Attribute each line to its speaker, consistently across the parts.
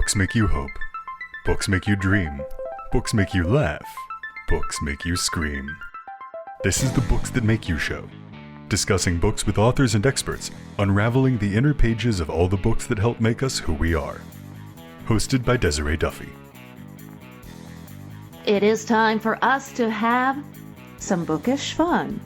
Speaker 1: Books make you hope. Books make you dream. Books make you laugh. Books make you scream. This is the Books That Make You show, discussing books with authors and experts, unraveling the inner pages of all the books that help make us who we are. Hosted by Desiree Duffy.
Speaker 2: It is time for us to have some bookish fun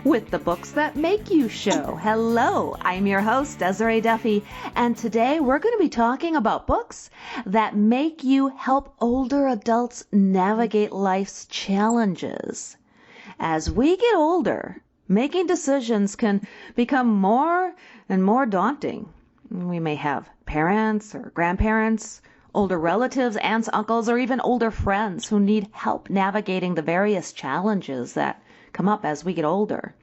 Speaker 2: with the Books That Make You show. Hello, I'm your host, Desiree Duffy, and today we're going to be talking about books that make you help older adults navigate life's challenges. As we get older, making decisions can become more and more daunting. We may have parents or grandparents, older relatives, aunts, uncles, or even older friends who need help navigating the various challenges that come up as we get older.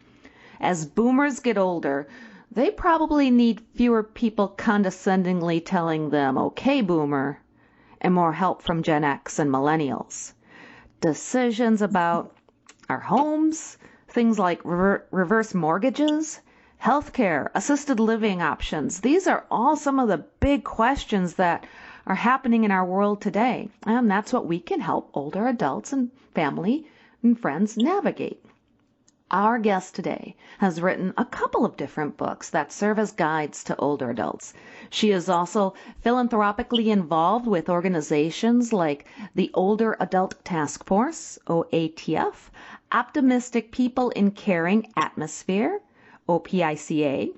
Speaker 2: As boomers get older, they probably need fewer people condescendingly telling them, "Okay, boomer," and more help from Gen X and millennials. Decisions about our homes, things like reverse mortgages, healthcare, assisted living options. These are all some of the big questions that are happening in our world today. And that's what we can help older adults and family and friends navigate. Our guest today has written a couple of different books that serve as guides to older adults. She is also philanthropically involved with organizations like the Older Adult Task Force, OATF, Optimistic People in Caring Atmosphere, OPICA,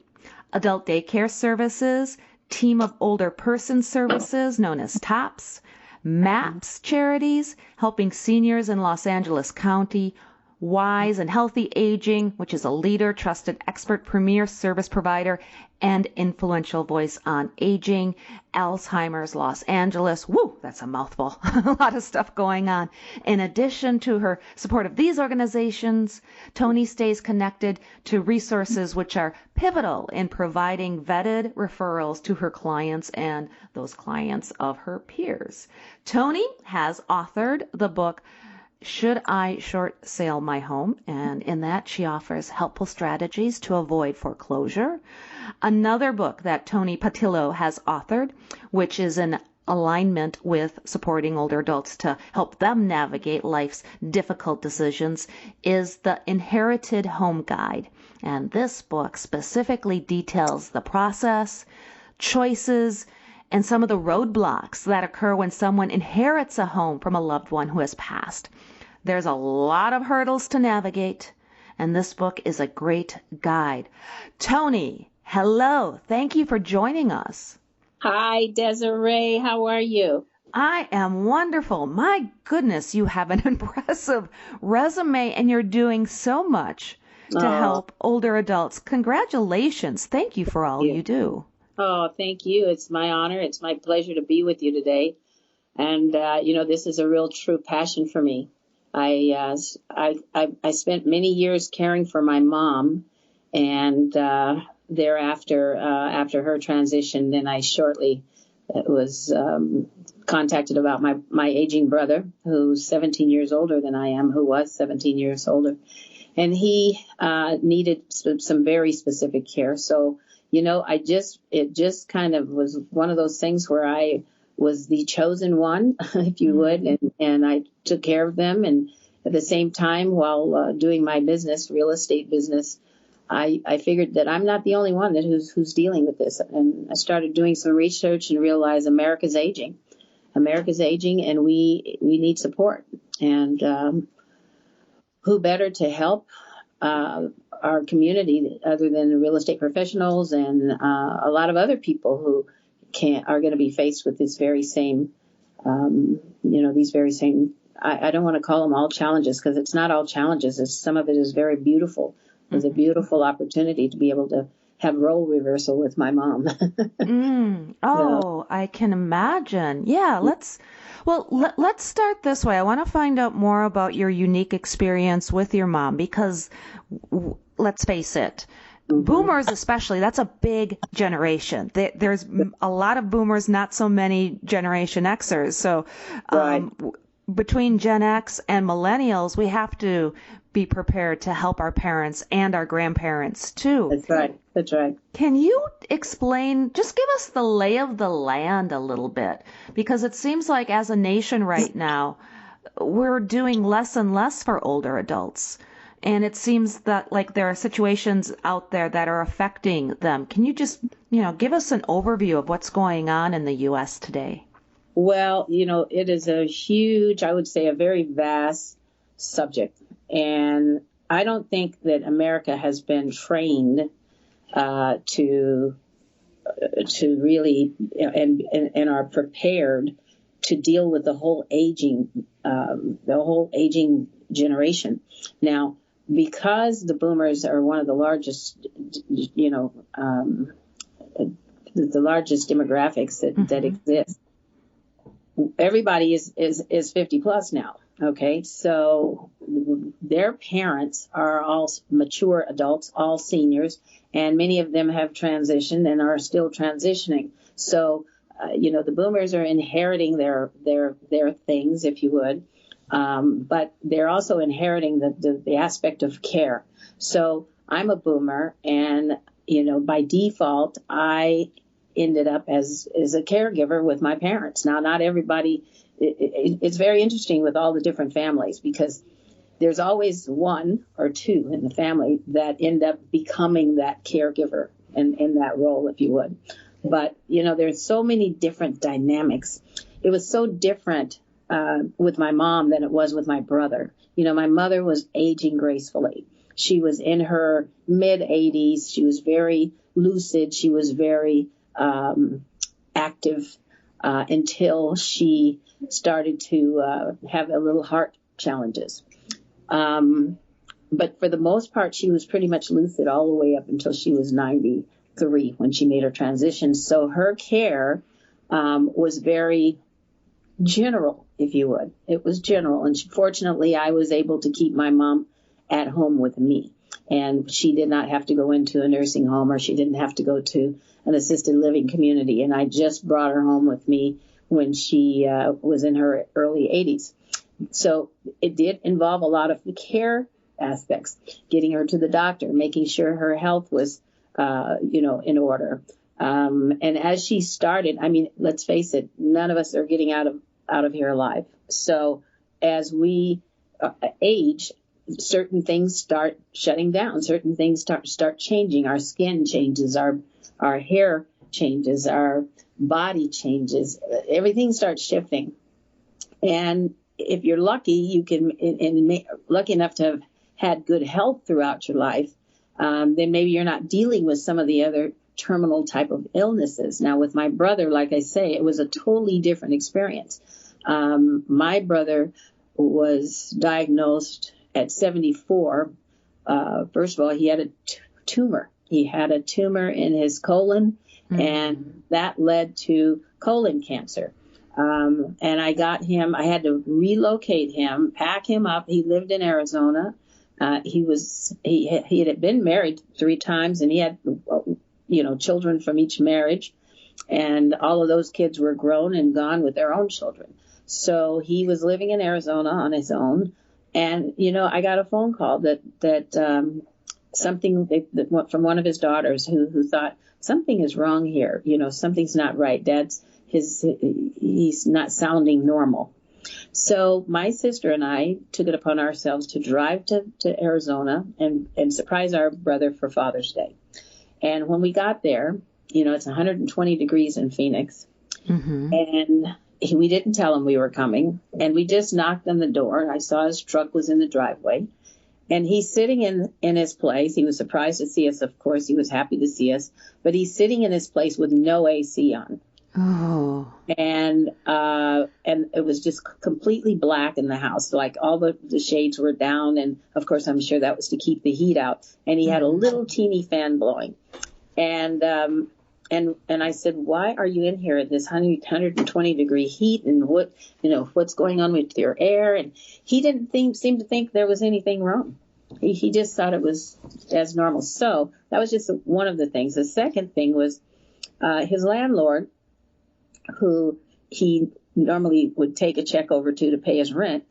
Speaker 2: Adult Daycare Services, Team of Older Person Services, known as TOPS, MAPS Charities, helping seniors in Los Angeles County, Wise and Healthy Aging, which is a leader, trusted expert, premier service provider, and influential voice on aging, Alzheimer's Los Angeles. Woo, that's a mouthful. A lot of stuff going on. In addition to her support of these organizations, Toni stays connected to resources which are pivotal in providing vetted referrals to her clients and those clients of her peers. Toni has authored the book Should I Short Sale My Home? And in that, she offers helpful strategies to avoid foreclosure. Another book that Toni Patillo has authored, which is in alignment with supporting older adults to help them navigate life's difficult decisions, is the Inherited Home Guide. And this book specifically details the process, choices, and some of the roadblocks that occur when someone inherits a home from a loved one who has passed. There's a lot of hurdles to navigate, and this book is a great guide. Toni, hello. Thank you for joining us.
Speaker 3: Hi, Desiree. How are you?
Speaker 2: I am wonderful. My goodness, you have an impressive resume, and you're doing so much to help older adults. Congratulations. Thank you for all you do.
Speaker 3: Oh, thank you. It's my honor. It's my pleasure to be with you today. And, this is a real true passion for me. I spent many years caring for my mom, and thereafter, after her transition, then I shortly was contacted about my aging brother, who's 17 years older than I am, who was 17 years older. And he needed some very specific care. So it just kind of was one of those things where I was the chosen one, if you would, and I took care of them. And at the same time, while doing my business, real estate business, I figured that I'm not the only one who's dealing with this. And I started doing some research and realized America's aging. America's aging, and we need support. And who better to help our community other than real estate professionals and a lot of other people who are going to be faced with this very same, these very same, I don't want to call them all challenges, because it's not all challenges. Some of it is very beautiful. It's a beautiful opportunity to be able to have role reversal with my mom.
Speaker 2: Oh, I can imagine. Yeah, let's start this way. I want to find out more about your unique experience with your mom, because let's face it, boomers especially, that's a big generation. There's a lot of boomers, not so many Generation Xers. So
Speaker 3: Right.
Speaker 2: between Gen X and millennials, we have to be prepared to help our parents and our grandparents too.
Speaker 3: That's right. That's right.
Speaker 2: Can you explain, just give us the lay of the land a little bit? Because it seems like as a nation right now, we're doing less and less for older adults. And it seems that like there are situations out there that are affecting them. Can you just, give us an overview of what's going on in the U.S. today?
Speaker 3: Well, it is a huge, I would say a very vast subject. And I don't think that America has been trained to really and are prepared to deal with the whole aging generation. Now, because the boomers are one of the largest, the largest demographics that exist, everybody is 50 plus now. Okay, so their parents are all mature adults, all seniors, and many of them have transitioned and are still transitioning. So, the boomers are inheriting their things, if you would, but they're also inheriting the aspect of care. So I'm a boomer, and by default, I ended up as a caregiver with my parents. Now, not everybody. It's very interesting with all the different families because there's always one or two in the family that end up becoming that caregiver and in that role, if you would. But, there's so many different dynamics. It was so different with my mom than it was with my brother. My mother was aging gracefully. She was in her mid 80s. She was very lucid. She was very active until she started to have a little heart challenges. But for the most part, she was pretty much lucid all the way up until she was 93 when she made her transition. So her care was very general, if you would. It was general. And fortunately, I was able to keep my mom at home with me. And she did not have to go into a nursing home or she didn't have to go to an assisted living community. And I just brought her home with me when she was in her early 80s. So it did involve a lot of the care aspects, getting her to the doctor, making sure her health was, in order. And as she started, let's face it, none of us are getting out of here alive. So as we age, certain things start shutting down, certain things start changing. Our skin changes, our hair changes, our body changes, everything starts shifting. And if you're lucky, you can, lucky enough to have had good health throughout your life, then maybe you're not dealing with some of the other terminal type of illnesses. Now, with my brother, like I say, it was a totally different experience. My brother was diagnosed at 74. First of all, he had a tumor. He had a tumor in his colon, and that led to colon cancer. And I had to relocate him, pack him up. He lived in Arizona. He had been married 3 times, and he had, children from each marriage. And all of those kids were grown and gone with their own children. So he was living in Arizona on his own. And, I got a phone call that something from one of his daughters who thought something is wrong here. Something's not right. He's not sounding normal. So my sister and I took it upon ourselves to drive to Arizona and surprise our brother for Father's Day. And when we got there, it's 120 degrees in Phoenix. And we didn't tell him we were coming. And we just knocked on the door. And I saw his truck was in the driveway. And he's sitting in his place. He was surprised to see us. Of course, he was happy to see us. But he's sitting in his place with no AC on.
Speaker 2: Oh.
Speaker 3: And it was just completely black in the house. Like all the shades were down. And of course, I'm sure that was to keep the heat out. And he had a little teeny fan blowing. And I said, why are you in here at this 120 degree heat? And what's going on with your air? And he didn't seem to think there was anything wrong. He just thought it was as normal. So that was just one of the things. The second thing was his landlord, who he normally would take a check over to pay his rent,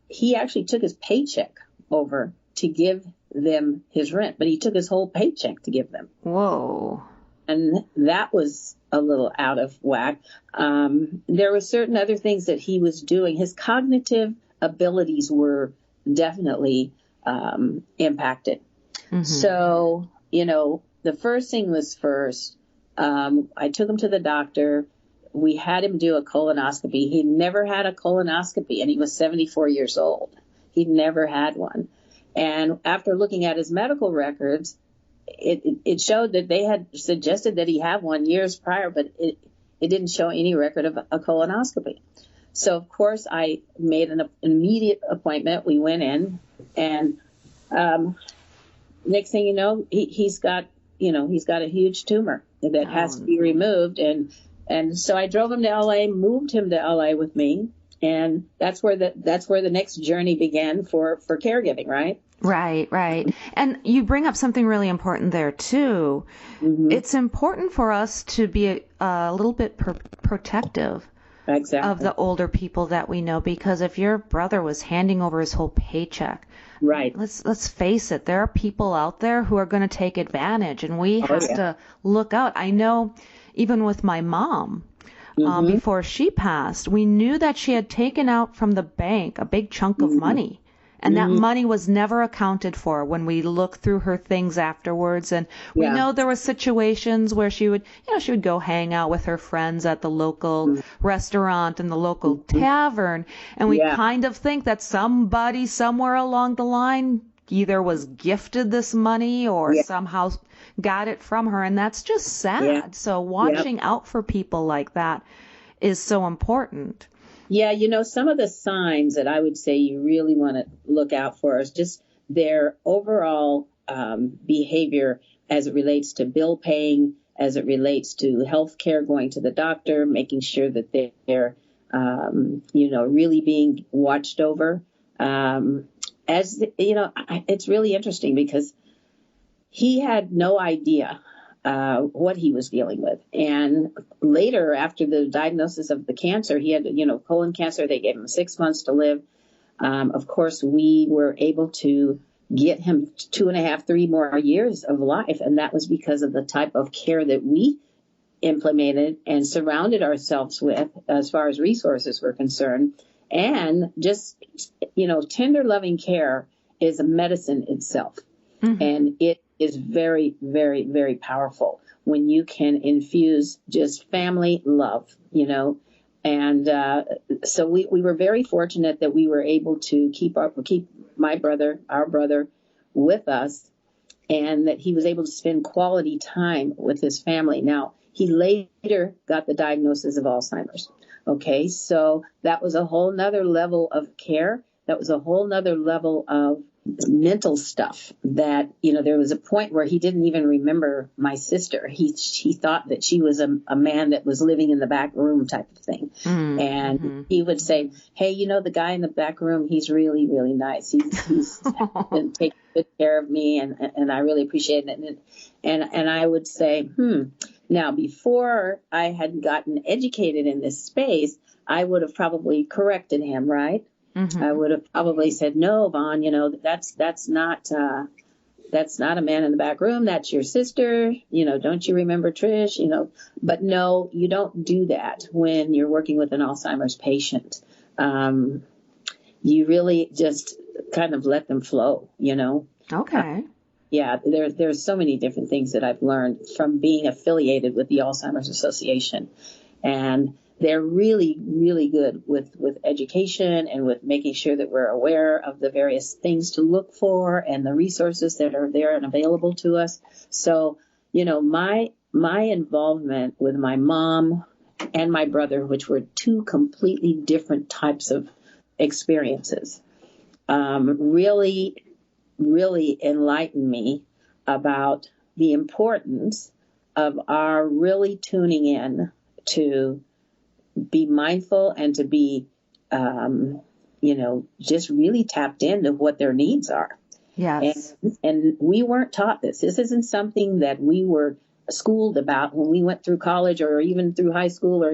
Speaker 3: he actually took his paycheck over to give them his rent, but he took his whole paycheck to give them.
Speaker 2: Whoa.
Speaker 3: And that was a little out of whack. There were certain other things that he was doing. His cognitive abilities were definitely impacted. Mm-hmm. So, the first thing was first. I took him to the doctor. We had him do a colonoscopy. He never had a colonoscopy, and he was 74 years old. He'd never had one. And after looking at his medical records, it showed that they had suggested that he have one years prior, but it didn't show any record of a colonoscopy. So, of course, I made an immediate appointment. We went in, and next thing you know, he's got a huge tumor that has to be removed. And so I drove him to LA, moved him to LA with me. And that's where the next journey began for caregiving, right?
Speaker 2: Right. And you bring up something really important there, too. Mm-hmm. It's important for us to be a little bit protective of the older people that we know, because if your brother was handing over his whole paycheck,
Speaker 3: right?
Speaker 2: Let's face it, there are people out there who are going to take advantage, and we have to look out. I know even with my mom, before she passed, we knew that she had taken out from the bank a big chunk of money. And that money was never accounted for when we looked through her things afterwards. And we know there were situations where she would go hang out with her friends at the local restaurant and the local tavern. And we kind of think that somebody somewhere along the line either was gifted this money or somehow got it from her. And that's just sad. Yeah. So watching out for people like that is so important.
Speaker 3: Yeah, some of the signs that I would say you really want to look out for is just their overall behavior as it relates to bill paying, as it relates to health care, going to the doctor, making sure that they're really being watched over. It's really interesting because he had no idea what he was dealing with. And later, after the diagnosis of the cancer, he had, colon cancer. They gave him 6 months to live. Of course, we were able to get him 2.5, 3 more years of life. And that was because of the type of care that we implemented and surrounded ourselves with as far as resources were concerned. And just, tender loving care is a medicine itself. Mm-hmm. And it is very, very, very powerful when you can infuse just family love, And so we were very fortunate that we were able to keep our brother, with us, and that he was able to spend quality time with his family. Now, he later got the diagnosis of Alzheimer's. Okay, so that was a whole nother level of care. That was a whole nother level of mental stuff that, there was a point where he didn't even remember my sister. He thought that she was a man that was living in the back room type of thing. Mm-hmm. And he would say, hey, the guy in the back room, he's really, really nice. He's been taking good care of me, and I really appreciate it. And I would say, Now, before I had gotten educated in this space, I would have probably corrected him, right? Mm-hmm. I would have probably said, no, Vaughn, that's not a man in the back room. That's your sister. Don't you remember Trish? But no, you don't do that when you're working with an Alzheimer's patient. You really just kind of let them flow,
Speaker 2: Okay.
Speaker 3: There's so many different things that I've learned from being affiliated with the Alzheimer's Association. And they're really, really good with education and with making sure that we're aware of the various things to look for and the resources that are there and available to us. So, my involvement with my mom and my brother, which were two completely different types of experiences, really, really enlightened me about the importance of our really tuning in to be mindful and to be, just really tapped into what their needs are.
Speaker 2: Yes.
Speaker 3: And we weren't taught this. This isn't something that we were schooled about when we went through college or even through high school, or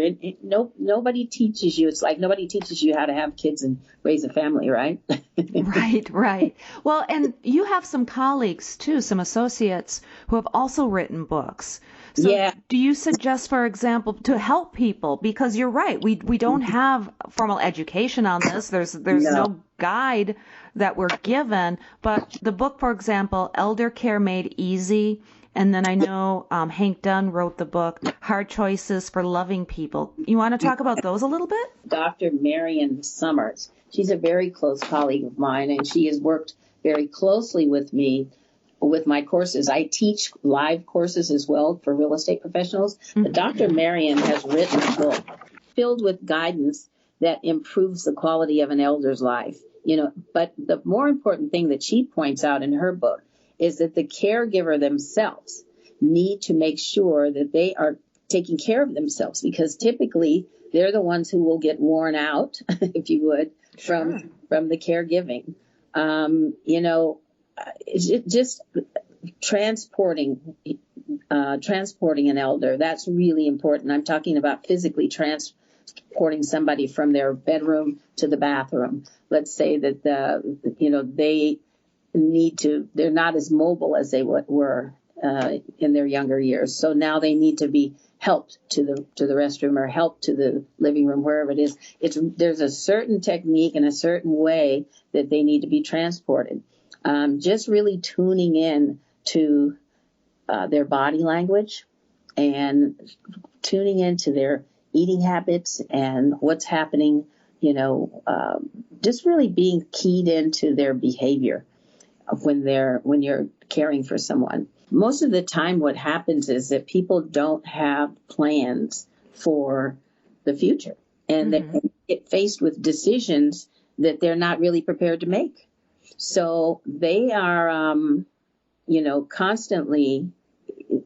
Speaker 3: nobody teaches you. It's like nobody teaches you how to have kids and raise a family, right?
Speaker 2: Right, right. Well, and you have some colleagues too, some associates who have also written books. So
Speaker 3: Yeah.
Speaker 2: do you suggest, for example, to help people? Because you're right, we don't have formal education on this. There's
Speaker 3: No.
Speaker 2: no guide that we're given. But the book, for example, Elder Care Made Easy. And then I know Hank Dunn wrote the book, Hard Choices for Loving People. You want to talk about those a little bit?
Speaker 3: Dr. Marion Summers. She's a very close colleague of mine, and she has worked very closely with me with my courses. I teach live courses as well for real estate professionals. But Dr. Marion has written a book filled with guidance that improves the quality of an elder's life. But the more important thing that she points out in her book is that the caregiver themselves need to make sure that they are taking care of themselves, because typically they're the ones who will get worn out, if you would, from the caregiving. Just transporting an elder, that's really important. I'm talking about physically transporting somebody from their bedroom to the bathroom. Let's say that they're not as mobile as they were in their younger years. So now they need to be helped to the restroom or helped to the living room, wherever it is. There's a certain technique and a certain way that they need to be transported. Just really tuning in to their body language and tuning into their eating habits and what's happening, just really being keyed into their behavior when you're caring for someone. Most of the time what happens is that people don't have plans for the future, and they get faced with decisions that they're not really prepared to make. So they are, constantly,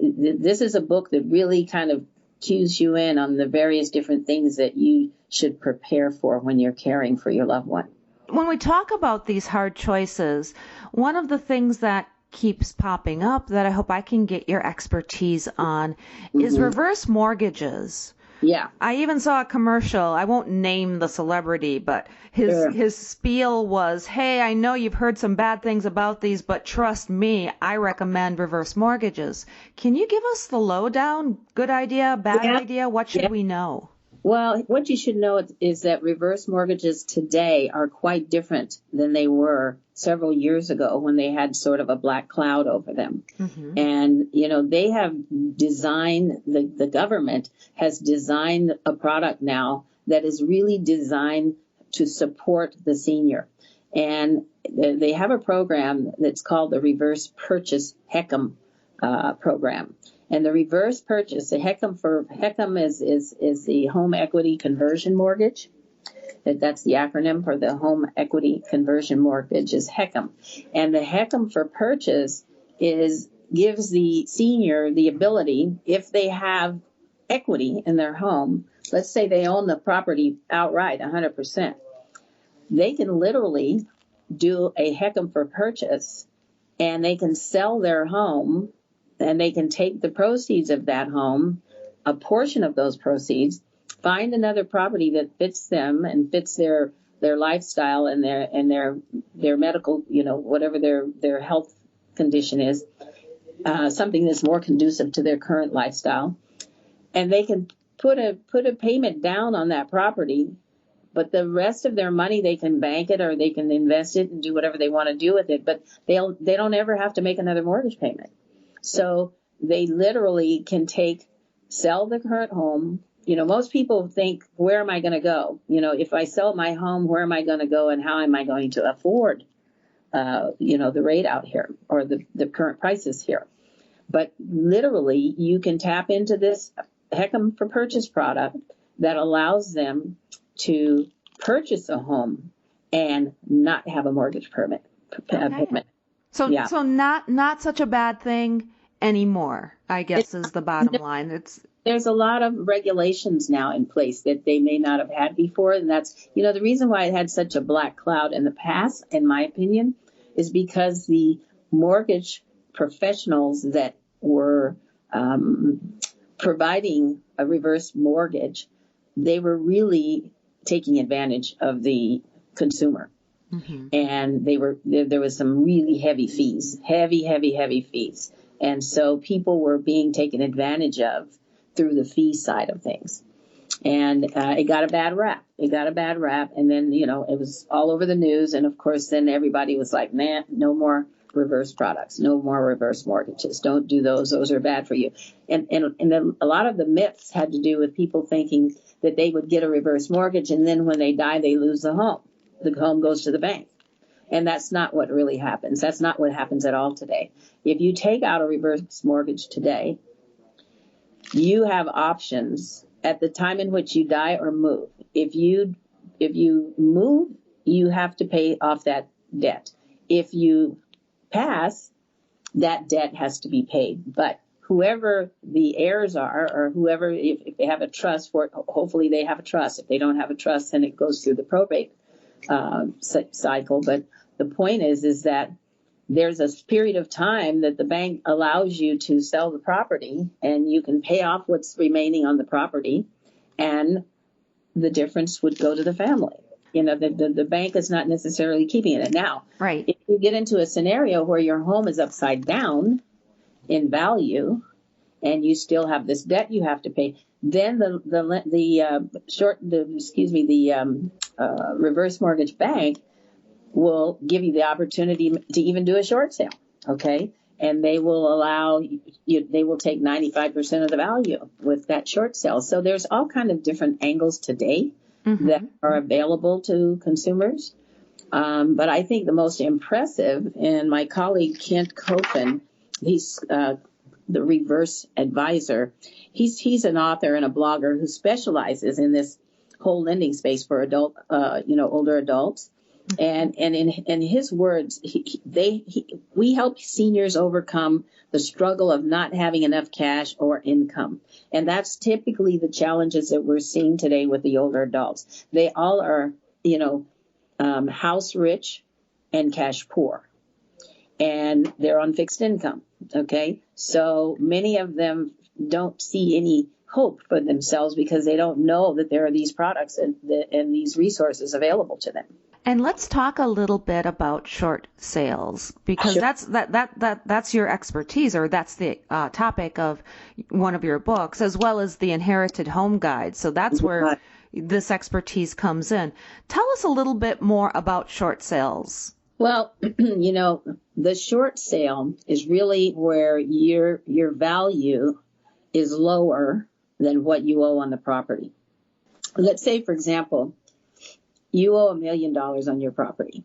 Speaker 3: this is a book that really kind of cues you in on the various different things that you should prepare for when you're caring for your loved one.
Speaker 2: When we talk about these hard choices, one of the things that keeps popping up that I hope I can get your expertise on is reverse mortgages.
Speaker 3: Yeah.
Speaker 2: I even saw a commercial. I won't name the celebrity, but his spiel was, hey, I know you've heard some bad things about these, but trust me, I recommend reverse mortgages. Can you give us the lowdown? Good idea, bad idea? What should we know?
Speaker 3: Well, what you should know is that reverse mortgages today are quite different than they were several years ago when they had sort of a black cloud over them. And, they have designed, the government has designed a product now that is really designed to support the senior. And they have a program that's called the Reverse Purchase HECM program. And the reverse purchase, the HECM is the home equity conversion mortgage. That's the acronym for the home equity conversion mortgage is HECM. And the HECM for purchase gives the senior the ability, if they have equity in their home, let's say they own the property outright 100%, they can literally do a HECM for purchase, and they can sell their home, and they can take the proceeds of that home, a portion of those proceeds, find another property that fits them and fits their lifestyle and their medical, whatever their health condition is, something that's more conducive to their current lifestyle. And they can put a payment down on that property, but the rest of their money, they can bank it or they can invest it and do whatever they want to do with it. But they don't ever have to make another mortgage payment. So they literally can sell the current home. Most people think, where am I going to go? If I sell my home, where am I going to go and how am I going to afford, the rate out here or the current prices here? But literally, you can tap into this HECM for purchase product that allows them to purchase a home and not have a mortgage payment.
Speaker 2: So not such a bad thing anymore, I guess, is the bottom line.
Speaker 3: There's a lot of regulations now in place that they may not have had before. And that's, the reason why it had such a black cloud in the past, in my opinion, is because the mortgage professionals that were providing a reverse mortgage, they were really taking advantage of the consumer. Mm-hmm. And there was some really heavy fees, heavy fees. And so people were being taken advantage of through the fee side of things. And it got a bad rap. And then, it was all over the news. And of course, then everybody was like, man, no more reverse products, no more reverse mortgages. Don't do those. Those are bad for you. And then a lot of the myths had to do with people thinking that they would get a reverse mortgage, and then when they die, they lose the home. The home goes to the bank. And that's not what really happens. That's not what happens at all today. If you take out a reverse mortgage today, you have options at the time in which you die or move. If you move, you have to pay off that debt. If you pass, that debt has to be paid. But whoever the heirs are, or whoever, if they have a trust for it, hopefully they have a trust. If they don't have a trust, then it goes through the probate cycle. But the point is that there's a period of time that the bank allows you to sell the property, and you can pay off what's remaining on the property, and the difference would go to the family. The bank is not necessarily keeping it. Now,
Speaker 2: right.
Speaker 3: If you get into a scenario where your home is upside down in value, and you still have this debt you have to pay, then the reverse mortgage bank will give you the opportunity to even do a short sale, okay? And they will allow you, they will take 95% of the value with that short sale. So there's all kind of different angles today that are available to consumers. But I think the most impressive, and my colleague Kent Copen, he's the reverse advisor. He's an author and a blogger who specializes in this whole lending space for older adults. And in his words, we help seniors overcome the struggle of not having enough cash or income. And that's typically the challenges that we're seeing today with the older adults. They all are, house rich and cash poor. And they're on fixed income. Okay. So many of them don't see any hope for themselves because they don't know that there are these products and these resources available to them.
Speaker 2: And let's talk a little bit about short sales, because
Speaker 3: Sure.
Speaker 2: that's your expertise, or that's the topic of one of your books, as well as the Inherited Home Guide. So that's where this expertise comes in. Tell us a little bit more about short sales.
Speaker 3: Well, the short sale is really where your value is lower than what you owe on the property. Let's say, for example, you owe $1 million on your property,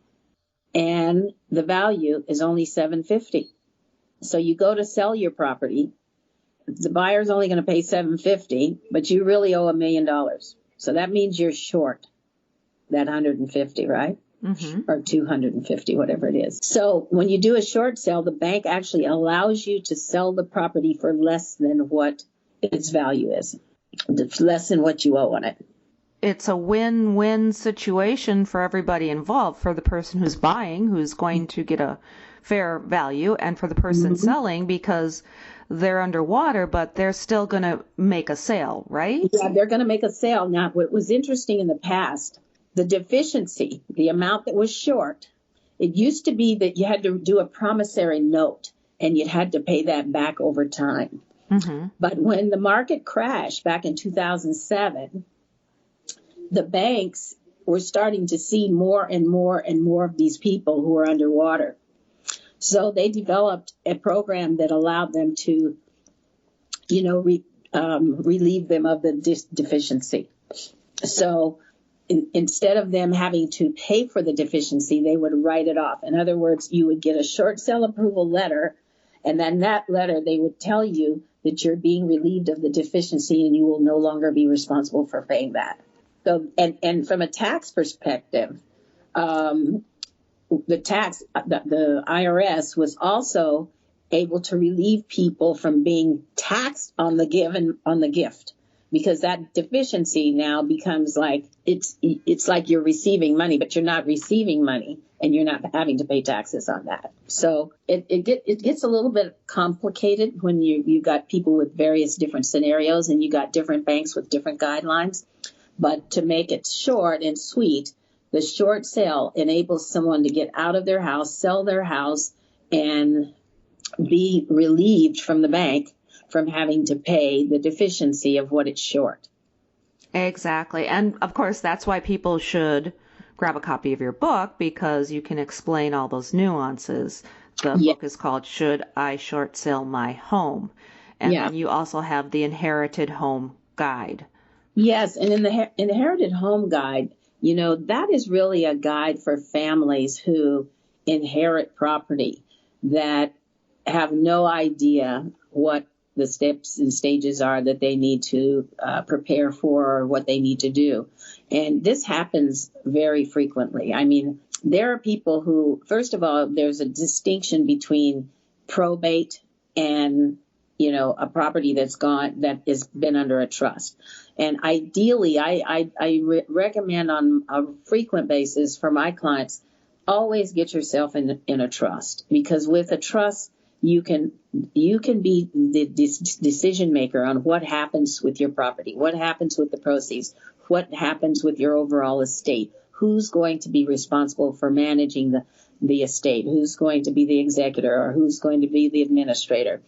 Speaker 3: and the value is only $750,000. So you go to sell your property, the buyer's only going to pay $750,000, but you really owe $1 million. So that means you're short that $150,000, right? Mm-hmm. Or $250,000, whatever it is. So when you do a short sale, the bank actually allows you to sell the property for less than what its value is, less than what you owe on it.
Speaker 2: It's a win-win situation for everybody involved, for the person who's buying, who's going to get a fair value, and for the person selling, because they're underwater, but they're still going to make a sale, right?
Speaker 3: Yeah, they're going to make a sale. Now, what was interesting in the past, the deficiency, the amount that was short, it used to be that you had to do a promissory note, and you had to pay that back over time. Mm-hmm. But when the market crashed back in 2007, the banks were starting to see more and more and more of these people who are underwater. So they developed a program that allowed them to, relieve them of the deficiency. So instead of them having to pay for the deficiency, they would write it off. In other words, you would get a short sale approval letter, and then that letter, they would tell you that you're being relieved of the deficiency and you will no longer be responsible for paying that. So, and from a tax perspective, the IRS was also able to relieve people from being taxed on the gift. because that deficiency now becomes like it's like you're receiving money, but you're not receiving money, and you're not having to pay taxes on that. So it gets a little bit complicated when you got people with various different scenarios, and you got different banks with different guidelines. But to make it short and sweet, the short sale enables someone to get out of their house, sell their house, and be relieved from the bank from having to pay the deficiency of what it's short.
Speaker 2: Exactly. And of course, that's why people should grab a copy of your book, because you can explain all those nuances. The book is called Should I Short Sale My Home? And then you also have the Inherited Home Guide.
Speaker 3: Yes. And in the Inherited Home Guide, that is really a guide for families who inherit property that have no idea what the steps and stages are that they need to prepare for, or what they need to do. And this happens very frequently. I mean, there are people who, first of all, there's a distinction between probate and, a property that has been under a trust. And ideally, I recommend on a frequent basis for my clients, always get yourself in a trust, because with a trust, you can be the decision maker on what happens with your property, what happens with the proceeds, what happens with your overall estate, who's going to be responsible for managing the estate, who's going to be the executor, or who's going to be the administrator,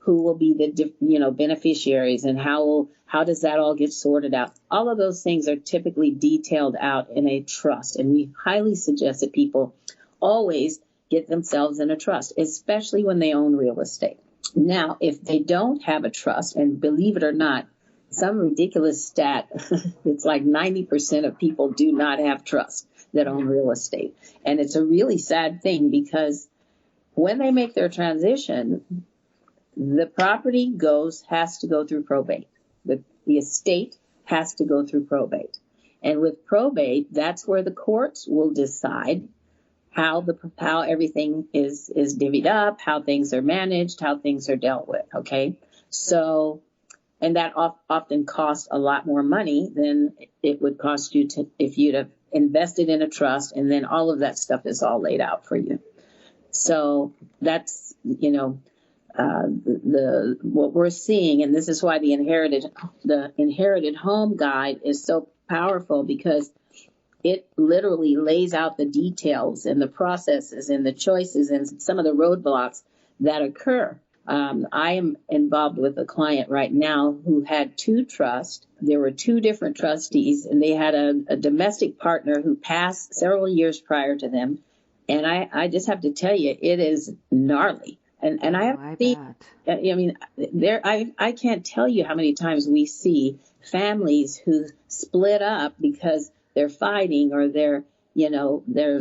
Speaker 3: who will be the beneficiaries, and how does that all get sorted out. All of those things are typically detailed out in a trust, and we highly suggest that people always get themselves in a trust, especially when they own real estate. Now, if they don't have a trust, and believe it or not, some ridiculous stat, it's like 90% of people do not have trust that own real estate. And it's a really sad thing, because when they make their transition, the property has to go through probate. The estate has to go through probate. And with probate, that's where the courts will decide how everything is divvied up, how things are managed, how things are dealt with. Okay. So, and that often costs a lot more money than it would cost you if you'd have invested in a trust, and then all of that stuff is all laid out for you. So that's, what we're seeing, and this is why the Inherited Home Guide is so powerful, because it literally lays out the details and the processes and the choices and some of the roadblocks that occur. I am involved with a client right now who had two trusts. There were two different trustees, and they had a domestic partner who passed several years prior to them. And I just have to tell you, it is gnarly. And I have seen, I can't tell you how many times we see families who split up because they're fighting, or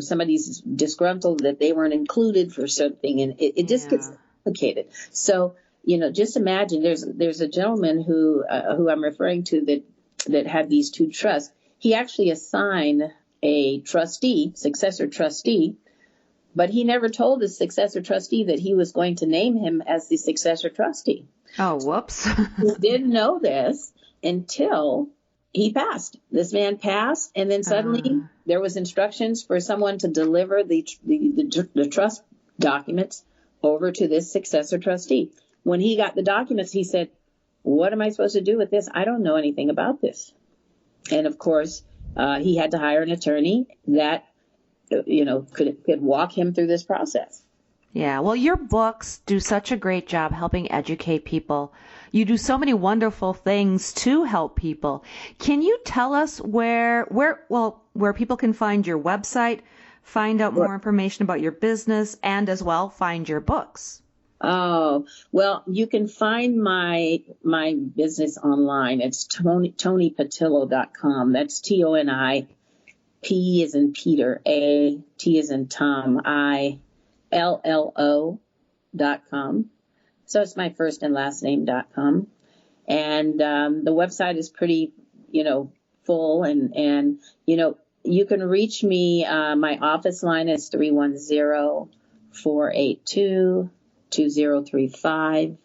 Speaker 3: somebody's disgruntled that they weren't included for something, and it just gets complicated. So, just imagine there's a gentleman who I'm referring to that had these two trusts. He actually assigned a successor trustee, but he never told the successor trustee that he was going to name him as the successor trustee.
Speaker 2: Oh, whoops.
Speaker 3: He didn't know this until he passed. This man passed, and then suddenly there was instructions for someone to deliver the trust documents over to this successor trustee. When he got the documents, he said, "What am I supposed to do with this? I don't know anything about this." And of course, he had to hire an attorney that could walk him through this process.
Speaker 2: Yeah, well, your books do such a great job helping educate people. You do so many wonderful things to help people. Can you tell us where people can find your website, find out more information about your business, and as well find your books?
Speaker 3: Oh, well, you can find my business online. It's ToniPatillo.com. That's TONI, P as in Peter, A, T as in Tom, I, LLO.com. So it's my first and last name.com. And the website is pretty, full. And you can reach me. My office line is 310-482-2035.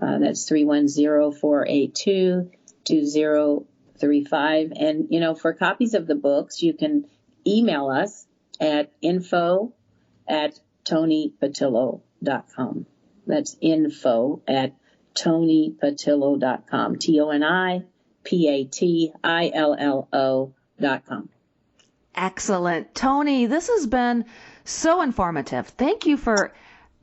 Speaker 3: That's 310-482-2035. 2035. And, for copies of the books, you can email us at info@tonipatillo.com. That's info@tonipatillo.com. ToniPatillo.com.
Speaker 2: Excellent. Toni, this has been so informative. Thank you for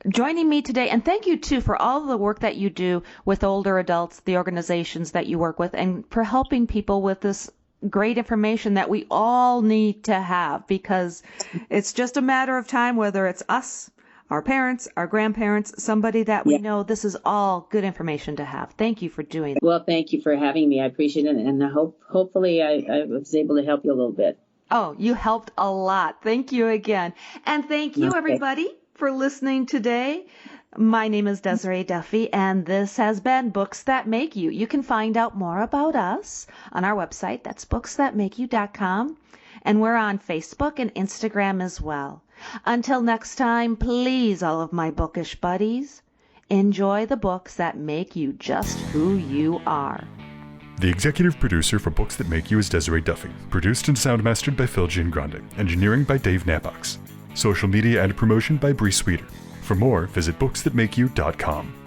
Speaker 2: joining me today. And thank you, too, for all the work that you do with older adults, the organizations that you work with, and for helping people with this great information that we all need to have, because it's just a matter of time, whether it's us, our parents, our grandparents, somebody that we know. This is all good information to have. Thank you for doing that.
Speaker 3: Well, thank you for having me. I appreciate it. And hopefully I was able to help you a little bit.
Speaker 2: Oh, you helped a lot. Thank you again. And thank you, everybody, for listening today. My name is Desiree Duffy, and this has been Books That Make You. You can find out more about us on our website. That's booksthatmakeyou.com. And we're on Facebook and Instagram as well. Until next time, please, all of my bookish buddies, enjoy the books that make you just who you are.
Speaker 1: The executive producer for Books That Make You is Desiree Duffy. Produced and sound mastered by Phil Giangrande. Engineering by Dave Nabox. Social media and promotion by Bree Sweeter. For more, visit booksthatmakeyou.com.